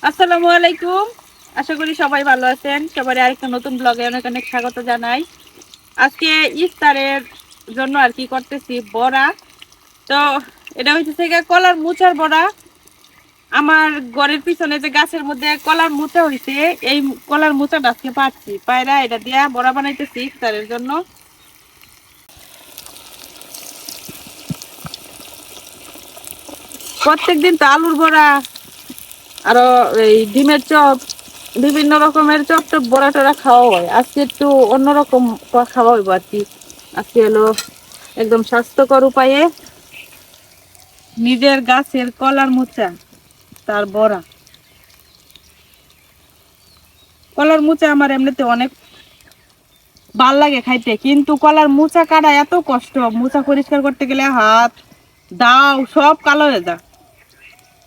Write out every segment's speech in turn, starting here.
আসসালামু আলাইকুম। আশা করি সবাই ভালো আছেন। সবাই আরেকটা নতুন ব্লগে অনেক অনেক স্বাগত জানাই। আজকে ইফতারের জন্য আর কি করতেছি, বড়া। তো এটা হইতেছে কলার মুচার বড়া। আমার ঘরের পিছনে যে গাছের মধ্যে কলার মুচা হইছে, এই কলার মুচাটা আজকে পাচ্ছি পায়রা, এটা দিয়া বড়া বানাইতেছি ইফতারের জন্য। প্রত্যেকদিন তো আলুর বড়া, আরো এই ডিমের চপ, বিভিন্ন রকমের চপ টপ বড়া টড়া খাওয়া হয়। আজকে একটু অন্যরকম খাওয়া হইব আর কি। আজকে হলো একদম স্বাস্থ্যকর উপায়ে নিজের গাছের কলার মোচা, তার বড়া। কলার মোচা আমার এমনিতে অনেক ভাল লাগে খাইতে, কিন্তু কলার মোচা কাটা এত কষ্ট। মোচা পরিষ্কার করতে গেলে হাত দাও সব কালো হয়ে যায়।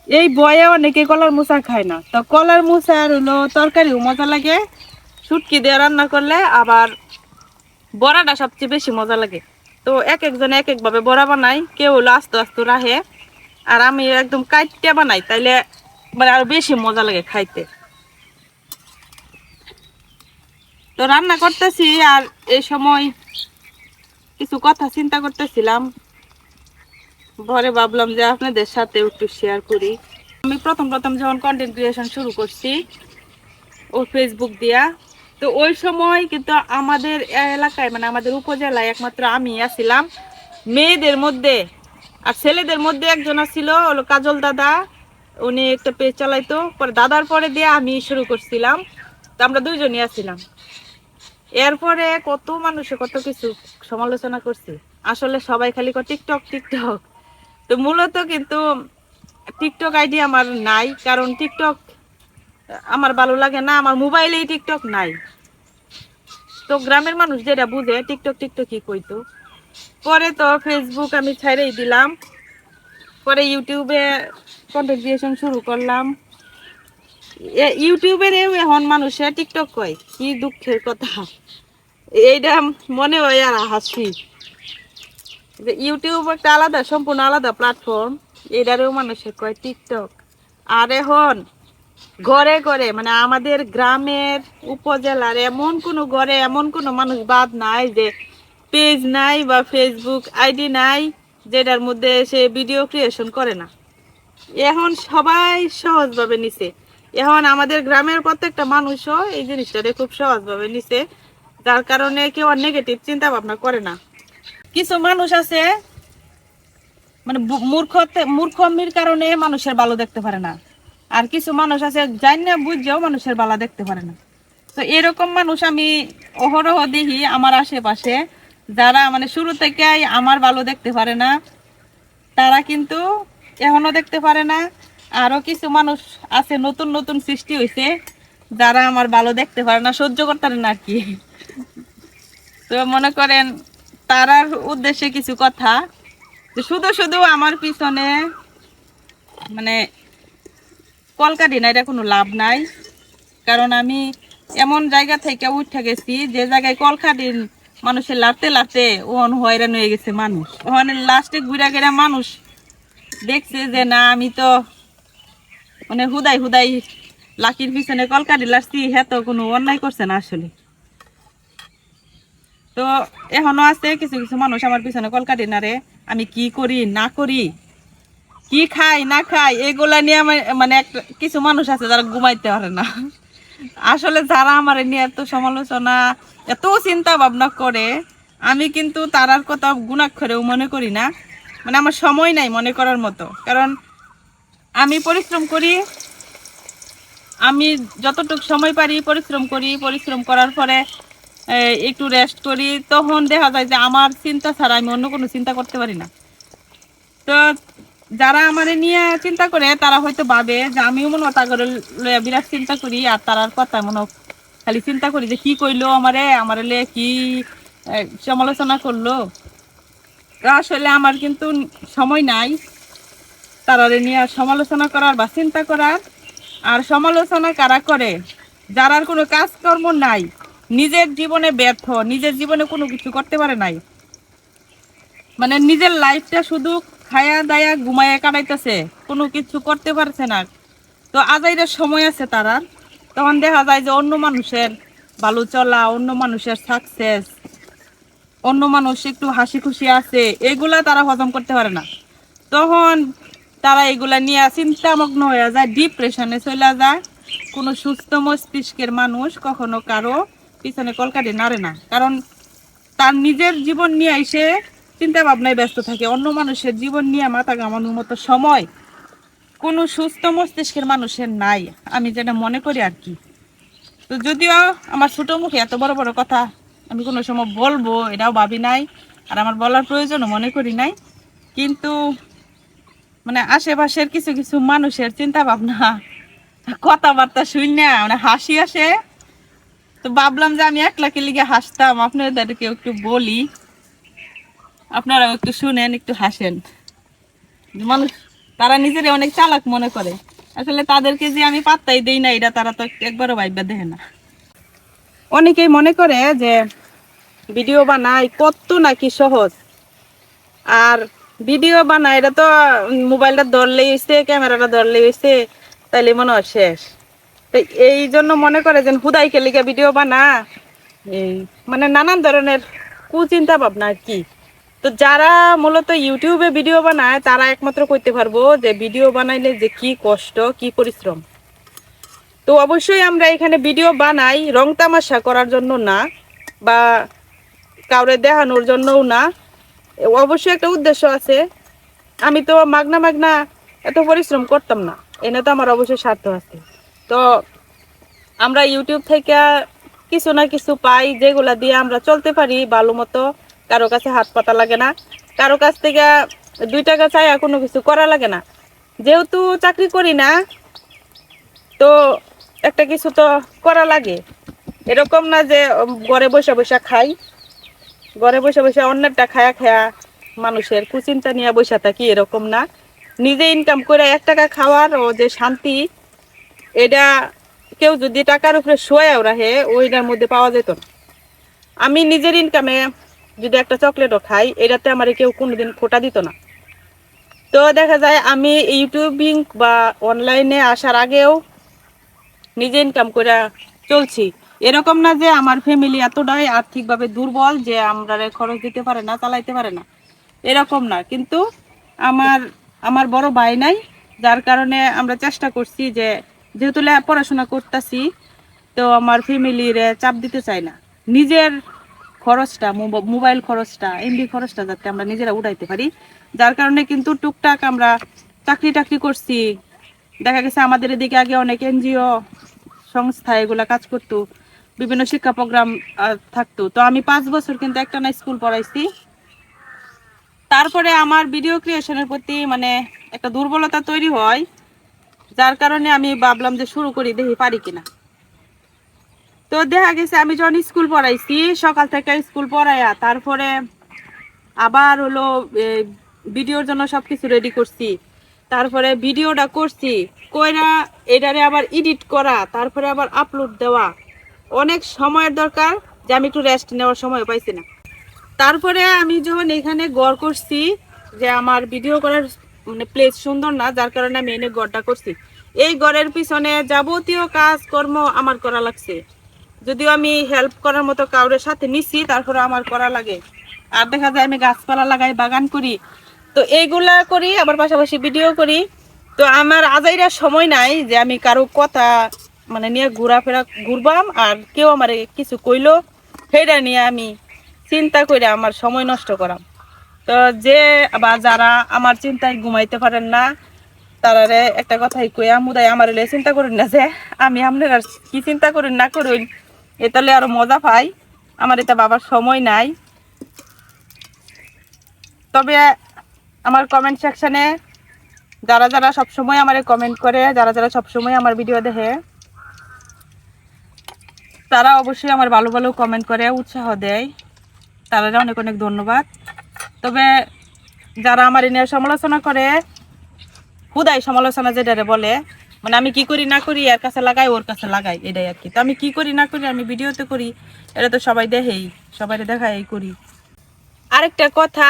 এই বয়ে অনেকে কলার মোচা খায় না। তো কলার মোচার হলো তরকারিও মজা লাগে, শুটকি দিয়ে রান্না করলে আবার বড়াটা সবচেয়ে বেশি মজা লাগে। তো এক একজন এক এক ভাবে বড়া বানাই, কেউ হলো আস্তে আস্তে রাহে, আর আমি একদম কাইটে বানাই, তাইলে মানে আরো বেশি মজা লাগে খাইতে। তো রান্না করতেছি, আর এই সময় কিছু কথা চিন্তা করতেছিলাম, পরে ভাবলাম যে আপনাদের সাথে একটু শেয়ার করি। আমি প্রথম প্রথম যখন কন্টেন্ট ক্রিয়েশন শুরু করছি ও ফেসবুক দিয়া, তো ওই সময় কিন্তু আমাদের এলাকায় মানে আমাদের উপজেলায় একমাত্র আমি আছিলাম মেয়েদের মধ্যে। আর ছেলেদের মধ্যে একজন ছিল হলো কাজল দাদা, উনি একটা পেজ চালাইতো। পরে দাদার পরে দিয়ে আমি শুরু করছিলাম, তো আমরা দুইজনই আছিলাম। এরপরে কত মানুষে কত কিছু সমালোচনা করছে। আসলে সবাই খালি টিকটক টিকটক। তো মূলত কিন্তু টিকটক আইডি আমার নাই, কারণ টিকটক আমার ভালো লাগে না, আমার মোবাইলেই টিকটক নাই। তো গ্রামের মানুষ যেটা বুঝে টিকটক টিকটক কি কইতো। পরে তো ফেসবুক আমি ছাইড়েই দিলাম, পরে ইউটিউবে কন্টেন্ট ক্রিয়েশন শুরু করলাম। ইউটিউবের এখন মানুষে টিকটক কয়, কি দুঃখের কথা। এইটা মনে হয় আর হাসি যে ইউটিউব একটা আলাদা, সম্পূর্ণ আলাদা প্ল্যাটফর্ম, এটারেও মানুষে কয় টিকটক। আর এখন ঘরে ঘরে মানে আমাদের গ্রামের উপজেলার এমন কোনো ঘরে এমন কোনো মানুষ বাদ নাই যে পেজ নাই বা ফেসবুক আইডি নাই, যেটার মধ্যে সে ভিডিও ক্রিয়েশন করে না। এখন সবাই সহজভাবে নিছে। এখন আমাদের গ্রামের প্রত্যেকটা মানুষও এই জিনিসটাকে খুব সহজভাবে নিছে, যার কারণে কেউ নেগেটিভ চিন্তা ভাবনা করে না। কিছু মানুষ আছে মানে মূর্খমির কারণে মানুষের ভালো দেখতে পারে না, আর কিছু মানুষ আছে জানি না বুঝছেও মানুষের ভালো দেখতে পারে না। তো এরকম মানুষ আমি অহরহ দেখি আমার আশেপাশে, যারা মানে শুরু থেকে আমার ভালো দেখতে পারে না, তারা কিন্তু এখনো দেখতে পারে না। আরো কিছু মানুষ আছে নতুন নতুন সৃষ্টি হয়েছে, যারা আমার ভালো দেখতে পারে না, সহ্য করতে পারে না আর কি। তো মনে করেন তারার উদ্দেশ্যে কিছু কথা, শুধু শুধু আমার পিছনে মানে কলকাঠি না, এটা কোনো লাভ নাই। কারণ আমি এমন জায়গা থেকে উঠে গেছি যে জায়গায় কলকাঠি মানুষের লাড়তে লাড়তে ওখান হয়রান হয়ে গেছে মানুষ। ওখানে লাস্টে ঘুরা গেরা মানুষ দেখছে যে না, আমি তো মানে হুদাই হুদাই লাকির পিছনে কলকাঠি লাড়ছি, হ্যাঁ তো কোনো অন্যায় করছে না আসলে। তো এখনো আছে কিছু কিছু মানুষ আমার পিছনে কলকাঠি নাড়ে, আমি কি করি না করি, কি খাই না খাই, এগুলা নিয়ে আমার মানে কিছু মানুষ আছে যারা ঘুমাইতে পারে না। আসলে যারা আমার নিয়ে এত সমালোচনা এত চিন্তা ভাবনা করে, আমি কিন্তু তারার কথা গুণাক্ষরেও মনে করি না। মানে আমার সময় নাই মনে করার মতো, কারণ আমি পরিশ্রম করি, আমি যতটুকু সময় পারি পরিশ্রম করি, পরিশ্রম করার পরে একটু রেস্ট করি, তখন দেখা যায় যে আমার চিন্তা ছাড়া আমি অন্য কোনো চিন্তা করতে পারি না। তো যারা আমার নিয়ে চিন্তা করে তারা হয়তো ভাবে যে আমিও মনে হয় তাগরে বিরাট চিন্তা করি, আর তারার কথা মনে খালি চিন্তা করি যে কি কইলো আমারে লে কি সমালোচনা করলো। আসলে আমার কিন্তু সময় নাই তারারে নিয়ে সমালোচনা করার বা চিন্তা করার। আর সমালোচনা কারা করে, যারার কোনো কাজকর্ম নাই, নিজের জীবনে ব্যর্থ, নিজের জীবনে কোনো কিছু করতে পারে নাই, মানে নিজের লাইফটা শুধু খায়া দায়া ঘুমায়া কাটাইতেছে, কোনো কিছু করতে পারছে না, তো আজাইরের সময় আছে তারা, তখন দেখা যায় যে অন্য মানুষের ভালো চলা, অন্য মানুষের সাকসেস, অন্য মানুষ একটু হাসি খুশি আছে, এগুলা তারা হজম করতে পারে না। তখন তারা এগুলা নিয়ে চিন্তামগ্ন হয়ে যায়, ডিপ্রেশনে চলে যায়। কোনো সুস্থ মস্তিষ্কের মানুষ কখনো কারো পিছনে কলকাঠি নাড়ে না, কারণ তার নিজের জীবন নিয়ে এসে চিন্তা ভাবনায় ব্যস্ত থাকে। অন্য মানুষের জীবন নিয়ে মাথা ঘামানোর মতো সময় কোনো সুস্থ মস্তিষ্কের মানুষের নাই, আমি যেটা মনে করি আর কি। তো যদিও আমার ছোট মুখে এত বড় বড় কথা আমি কোনো সময় বলবো এটাও ভাবি নাই, আর আমার বলার প্রয়োজনও মনে করি নাই, কিন্তু মানে আশেপাশের কিছু কিছু মানুষের চিন্তা ভাবনা, কথাবার্তা শুনে মানে হাসি আসে। তো ভাবলাম যে আমি একলাকে লিগে হাসতাম, আপনাদেরকে একটু বলি, আপনারা একটু শুনেন, একটু হাসেন। মানুষ তারা নিজেরা অনেক চালাক মনে করে, আসলে তাদেরকে যে আমি পাত্তাই দেই না, এটা তারা তো একবারও ভাইবা দেখে না। অনেকেই মনে করে যে ভিডিও বানাই কত নাকি সহজ, আর ভিডিও বানাই এটা তো মোবাইলটা ধরলেই হয়েছে, ক্যামেরাটা ধরলেই হয়েছে, তাইলে মনে হয় শেষ। তো এই জন্য মনে করে যে হুদাই খেলিকা ভিডিও বানা, এই মানে নানান ধরনের কুচিন্তা ভাবনা আর কি। তো যারা মূলত ইউটিউবে ভিডিও বানায় তারা একমাত্র করতে পারবো যে ভিডিও বানাইলে যে কি কষ্ট, কি পরিশ্রম। তো অবশ্যই আমরা এখানে ভিডিও বানাই রং তামাশা করার জন্য না, বা কাউরে দেখানোর জন্যও না, অবশ্যই একটা উদ্দেশ্য আছে। আমি তো মাগনা মাগনা এত পরিশ্রম করতাম না, এনে তো আমার অবশ্যই স্বার্থ আছে। তো আমরা ইউটিউব থেকে কিছু না কিছু পাই, যেগুলা দিয়ে আমরা চলতে পারি ভালো মতো, কারো কাছে হাত পাতা লাগে না, কারো কাছ থেকে 2 টাকা চাইয়া কোনো কিছু করা লাগে না। যেহেতু চাকরি করি না, তো একটা কিছু তো করা লাগে। এরকম না যে ঘরে বসে বসে খাই, ঘরে বসে বসে অন্যেরটা খায়া খায়া মানুষের কুচিন্তা নিয়ে বসে থাকি, এরকম না। নিজে ইনকাম করে 1 টাকা খাওয়ার ও যে শান্তি, এটা কেউ যদি টাকার উপরে শোয়াও রাখে ওইটার মধ্যে পাওয়া যেত না। আমি নিজের ইনকামে যদি একটা চকলেটও খাই, এটাতে আমার কেউ কোনোদিন খোটা দিত না। তো দেখা যায় আমি ইউটিউবিং বা অনলাইনে আসার আগেও নিজে ইনকাম করে চলছি। এরকম না যে আমার ফ্যামিলি এতটাই আর্থিকভাবে দুর্বল যে আমরা খরচ দিতে পারে না, চালাইতে পারে না, এরকম না। কিন্তু আমার আমার বড় ভাই নাই, যার কারণে আমরা চেষ্টা করছি যে যেহেতু পড়াশোনা করতেছি, তো আমার ফ্যামিলির চাপ দিতে চাই না। নিজের খরচটা, মোবাইল খরচটা, এমবি খরচটা যাতে আমরা নিজেরা উঠাইতে পারি, যার কারণে কিন্তু টুকটাক আমরা চাকরি টাকরি করছি। দেখা গেছে আমাদের এদিকে আগে অনেক এনজিও সংস্থা এগুলা কাজ করতো, বিভিন্ন শিক্ষা প্রোগ্রাম থাকতো। তো আমি 5 বছর কিন্তু একটানা স্কুল পড়াইছি। তারপরে আমার ভিডিও ক্রিয়েশনের প্রতি মানে একটা দুর্বলতা তৈরি হয়, যার কারণে আমি ভাবলাম যে শুরু করি, দেখি পারি কিনা। তো দেখা গেছে আমি যখন স্কুল পড়াইছি, সকাল থেকে স্কুল পড়াইয়া তারপরে আবার হলো ভিডিওর জন্য সবকিছু রেডি করছি, তারপরে ভিডিওটা করছি, কইরা এটারে আবার এডিট করা, তারপরে আবার আপলোড দেওয়া, অনেক সময়ের দরকার, যে আমি একটু রেস্ট নেওয়ার সময় পাইছি না। তারপরে আমি যখন এখানে গড় করছি যে আমার ভিডিও করার মানে প্লেস সুন্দর না, যার কারণে আমি এনে গড়টা করছি। এই গড়ের পিছনে যাবতীয় কাজকর্ম আমার করা লাগছে, যদিও আমি হেল্প করার মতো কাউরের সাথে নিছি, তারপরে আমার করা লাগে। আর দেখা যায় আমি গাছপালা লাগাই, বাগান করি, তো এইগুলা করি, আবার পাশাপাশি ভিডিও করি। তো আমার আজাইরা সময় নাই যে আমি কারো কথা মানে নিয়ে ঘোরাফেরা ঘুরবাম, আর কেউ আমার কিছু কইলো সেটা নিয়ে আমি চিন্তা করে আমার সময় নষ্ট করাম। তো যে বা যারা আমার চিন্তায় ঘুমাইতে পারেন না, তারারে একটা কথাই কইয়া মুদাই আমার চিন্তা করুন না যে আমি আপনার কি চিন্তা করুন না করুন, এতালে আরো মজা পাই। আমার এটা বাবার সময় নাই। তবে আমার কমেন্ট সেকশনে যারা যারা সবসময় আমার কমেন্ট করে, যারা যারা সবসময় আমার ভিডিও দেখে, তারা অবশ্যই আমার ভালো ভালো কমেন্ট করে উৎসাহ দেয়, তারা অনেক অনেক ধন্যবাদ। তবে যারা আমার নিয়ে সমালোচনা করে, হুদাই সমালোচনা যেটারে বলে, মানে আমি কি করি না করি এর কাছে লাগাই, ওর কাছে লাগাই, এটাই আর কি। তো আমি কি করি না করি আমি ভিডিওতে করি, এটা তো সবাই দেখেই, সবাই দেখাই করি। আরেকটা কথা,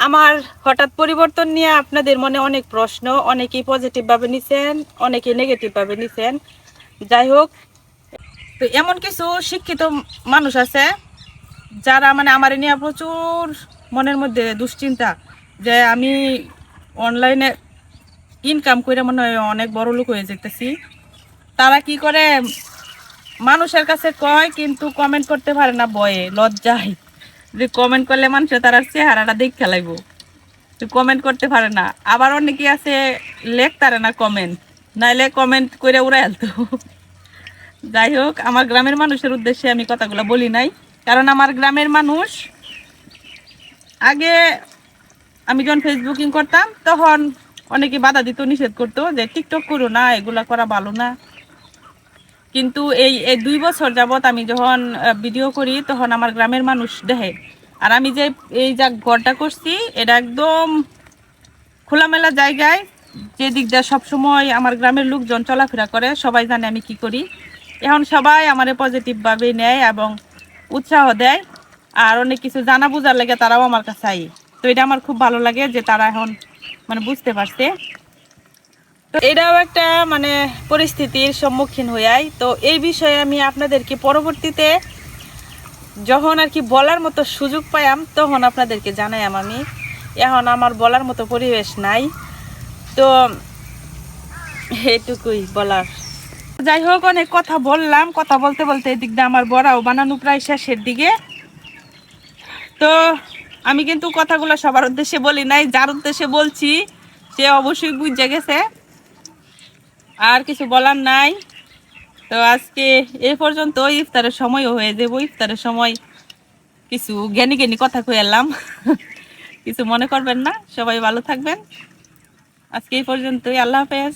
আমার হঠাৎ পরিবর্তন নিয়ে আপনাদের মনে অনেক প্রশ্ন, অনেকেই পজিটিভভাবে নিছেন, অনেকেই নেগেটিভভাবে নিছেন। যাই হোক, তো এমন কিছু শিক্ষিত মানুষ আছে যারা মানে আমার নিয়ে প্রচুর মনের মধ্যে দুশ্চিন্তা যে আমি অনলাইনে ইনকাম করে মনে হয় অনেক বড় লোক হয়ে যেতেছি। তারা কি করে মানুষের কাছে কয় কিন্তু কমেন্ট করতে পারে না, ভয়ে লজ্জায় যে কমেন্ট করলে মানুষের তার চেহারাটা দেখতে লাগবো, কমেন্ট করতে পারে না। আবার অনেকে আছে লেখতারে না কমেন্ট, নাইলে কমেন্ট করে উড়াই আলতো। যাই হোক, আমার গ্রামের মানুষের উদ্দেশ্যে আমি কথাগুলো বলি নাই, কারণ আমার গ্রামের মানুষ আগে আমি যখন ফেসবুকিং করতাম তখন অনেকে বাধা দিত, নিষেধ করতো যে টিকটক করো না, এগুলা করা ভালো না। কিন্তু এই এই 2 বছর যাবত আমি যখন ভিডিও করি তখন আমার গ্রামের মানুষ দেখে। আর আমি যে এই যা ঘরটা করছি এটা একদম খোলামেলা জায়গায়, যে দিক দিয়ে সবসময় আমার গ্রামের লোকজন চলাফেরা করে, সবাই জানে আমি কি করি। এখন সবাই আমার পজিটিভভাবে নেয় এবং উৎসাহ দেয়, আর অনেক কিছু জানা বোঝার লাগে তারাও আমার কাছে আই। তো এটা আমার খুব ভালো লাগে যে তারা এখন মানে বুঝতে পারছে। তো এটাও একটা মানে পরিস্থিতির সম্মুখীন হই। তো এই বিষয়ে আমি আপনাদেরকে পরবর্তীতে যখন আর কি বলার মতো সুযোগ পাইম তখন আপনাদেরকে জানাইম। আমি এখন আমার বলার মতো পরিবেশ নাই, তো এইটুকুই বলার। যাই হোক, অনেক কথা বললাম, কথা বলতে বলতে এদিক দিয়ে আমার বড়াও বানানো প্রায় শেষের দিকে। তো আমি কিন্তু কথাগুলো সবার উদ্দেশ্যে বলি নাই, যার উদ্দেশ্যে বলছি সে অবশ্যই বুঝে গেছে, আর কিছু বলার নাই। তো আজকে এই পর্যন্ত, ইফতারের সময়ও হয়ে যাবো। ইফতারের সময় কিছু জ্ঞানী জ্ঞানী কথা কয়ে এলাম, কিছু মনে করবেন না। সবাই ভালো থাকবেন। আজকে এই পর্যন্তই। আল্লাহ হাফেজ।